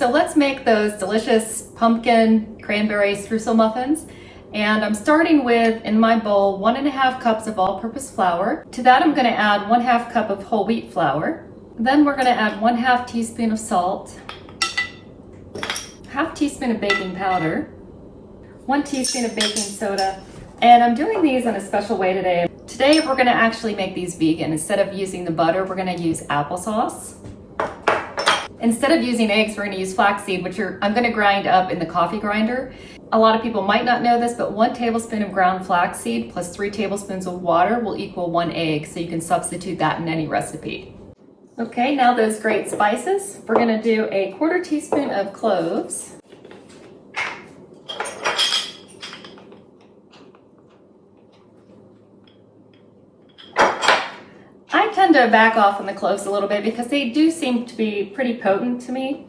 So let's make those delicious pumpkin cranberry streusel muffins. And I'm starting with, in my bowl, 1.5 cups of all-purpose flour. To that I'm going to add 1/2 cup of whole wheat flour. Then we're going to add 1/2 teaspoon of salt, 1/2 teaspoon of baking powder, 1 teaspoon of baking soda. And I'm doing these in a special way today. Today we're going to actually make these vegan. Instead of using the butter, we're going to use applesauce. Instead of using eggs, we're going to use flaxseed, which I'm going to grind up in the coffee grinder. A lot of people might not know this, but 1 tablespoon of ground flaxseed plus 3 tablespoons of water will equal 1 egg, so you can substitute that in any recipe. Okay, now those great spices. We're going to do a 1/4 teaspoon of cloves. I tend to back off on the cloves a little bit because they do seem to be pretty potent to me.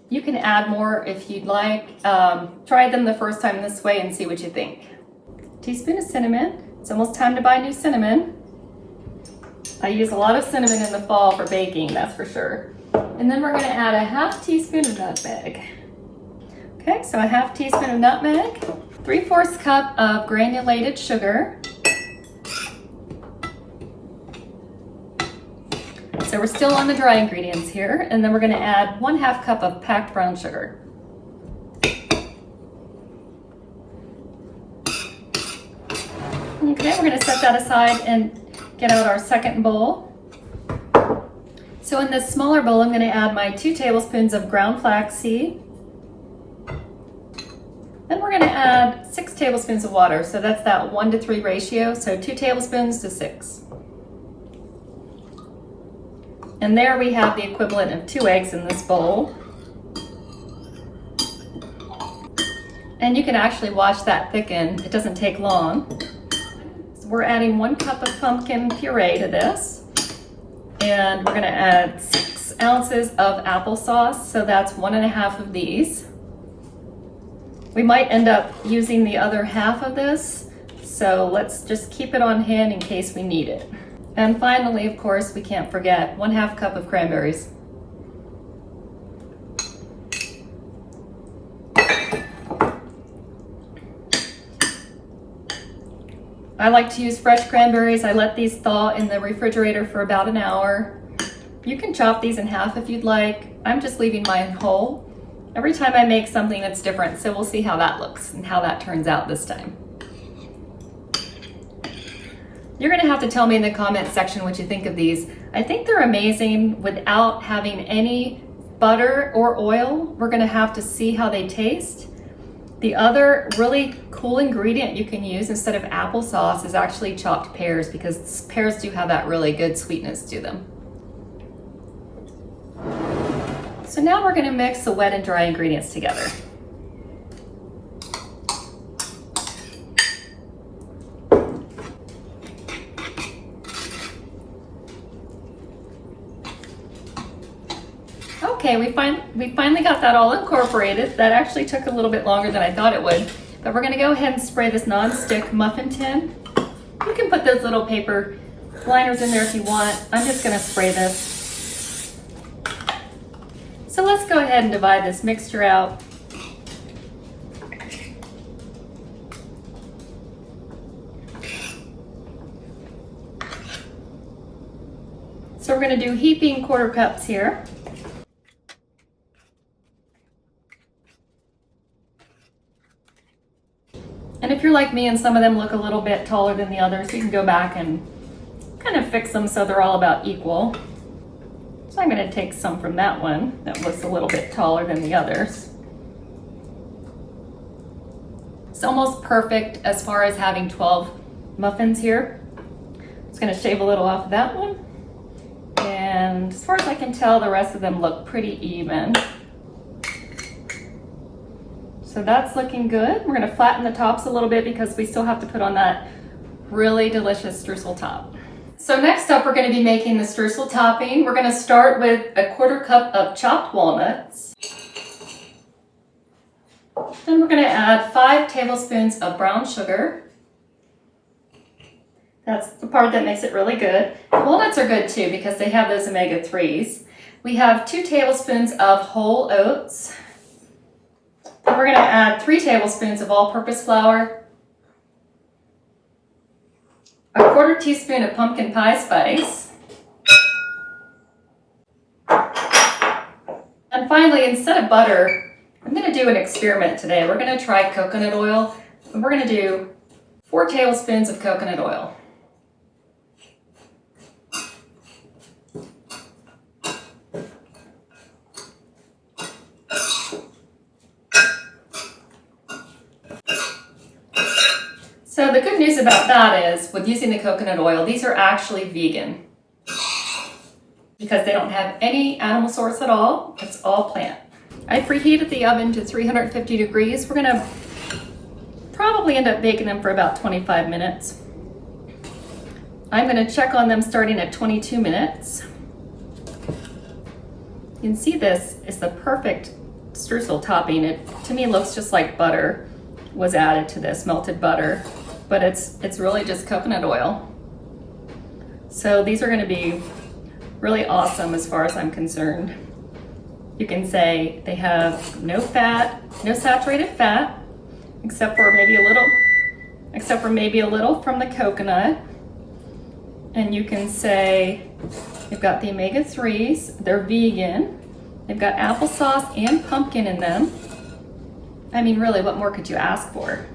You can add more if you'd like. Try them the first time this way and see what you think. Teaspoon of cinnamon. It's almost time to buy new cinnamon. I use a lot of cinnamon in the fall for baking, that's for sure. And then we're going to add a 1/2 teaspoon of nutmeg. Okay, so a 1/2 teaspoon of nutmeg, 3/4 cup of granulated sugar. So we're still on the dry ingredients here, and then we're going to add 1/2 cup of packed brown sugar. Okay, we're going to set that aside and get out our second bowl. So in this smaller bowl, I'm going to add my 2 tablespoons of ground flaxseed. Then we're going to add 6 tablespoons of water, so that's that 1-to-3 ratio, so 2 tablespoons to 6. And there we have the equivalent of 2 eggs in this bowl. And you can actually watch that thicken. It doesn't take long. So we're adding 1 cup of pumpkin puree to this. And we're going to add 6 ounces of applesauce. So that's 1.5 of these. We might end up using the other half of this. So let's just keep it on hand in case we need it. And finally, of course, we can't forget 1/2 cup of cranberries. I like to use fresh cranberries. I let these thaw in the refrigerator for about an hour. You can chop these in half if you'd like. I'm just leaving mine whole. Every time I make something that's different, so we'll see how that looks and how that turns out this time. You're going to have to tell me in the comment section what you think of these. I think they're amazing without having any butter or oil. We're going to have to see how they taste. The other really cool ingredient you can use instead of applesauce is actually chopped pears, because pears do have that really good sweetness to them. So now we're going to mix the wet and dry ingredients together. Okay, we finally got that all incorporated. That actually took a little bit longer than I thought it would. But we're going to go ahead and spray this non-stick muffin tin. You can put those little paper liners in there if you want. I'm just going to spray this. So let's go ahead and divide this mixture out. So we're going to do heaping 1/4 cups here. And if you're like me and some of them look a little bit taller than the others, you can go back and kind of fix them so they're all about equal. So I'm going to take some from that one that was a little bit taller than the others. It's almost perfect as far as having 12 muffins here. I'm just going to shave a little off of that one. And as far as I can tell, the rest of them look pretty even. So that's looking good. We're going to flatten the tops a little bit because we still have to put on that really delicious streusel top. So next up, we're going to be making the streusel topping. We're going to start with a 1/4 cup of chopped walnuts. Then we're going to add 5 tablespoons of brown sugar. That's the part that makes it really good. Walnuts are good too because they have those omega-3s. We have 2 tablespoons of whole oats. And we're going to add 3 tablespoons of all-purpose flour, a 1/4 teaspoon of pumpkin pie spice, and finally, instead of butter, I'm going to do an experiment today. We're going to try coconut oil, and we're going to do 4 tablespoons of coconut oil. So the good news about that is, with using the coconut oil, these are actually vegan because they don't have any animal source at all. It's all plant. I preheated the oven to 350 degrees. We're gonna probably end up baking them for about 25 minutes. I'm gonna check on them starting at 22 minutes. You can see this is the perfect streusel topping. It, to me, looks just like butter was added to this, melted butter, but it's really just coconut oil. So these are gonna be really awesome as far as I'm concerned. You can say they have no fat, no saturated fat, except for maybe a little from the coconut. And you can say they've got the omega-3s, they're vegan, they've got applesauce and pumpkin in them. I mean, really, what more could you ask for?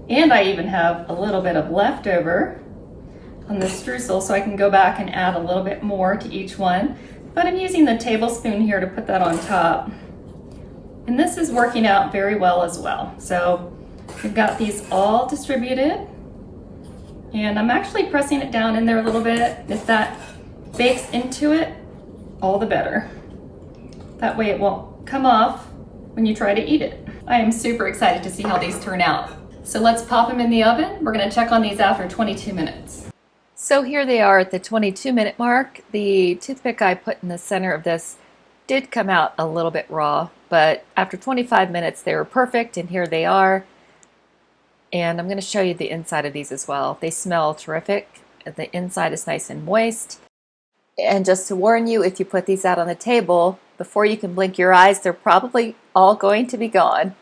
And I even have a little bit of leftover on the streusel, so I can go back and add a little bit more to each one. But I'm using the tablespoon here to put that on top. And this is working out very well as well. So we've got these all distributed. And I'm actually pressing it down in there a little bit. If that bakes into it, all the better. That way it won't come off when you try to eat it. I am super excited to see how these turn out. So let's pop them in the oven. We're gonna check on these after 22 minutes. So here they are at the 22-minute mark. The toothpick I put in the center of this did come out a little bit raw, but after 25 minutes they were perfect, and here they are. And I'm going to show you the inside of these as well. They smell terrific. The inside is nice and moist. And just to warn you, if you put these out on the table, before you can blink your eyes, they're probably all going to be gone.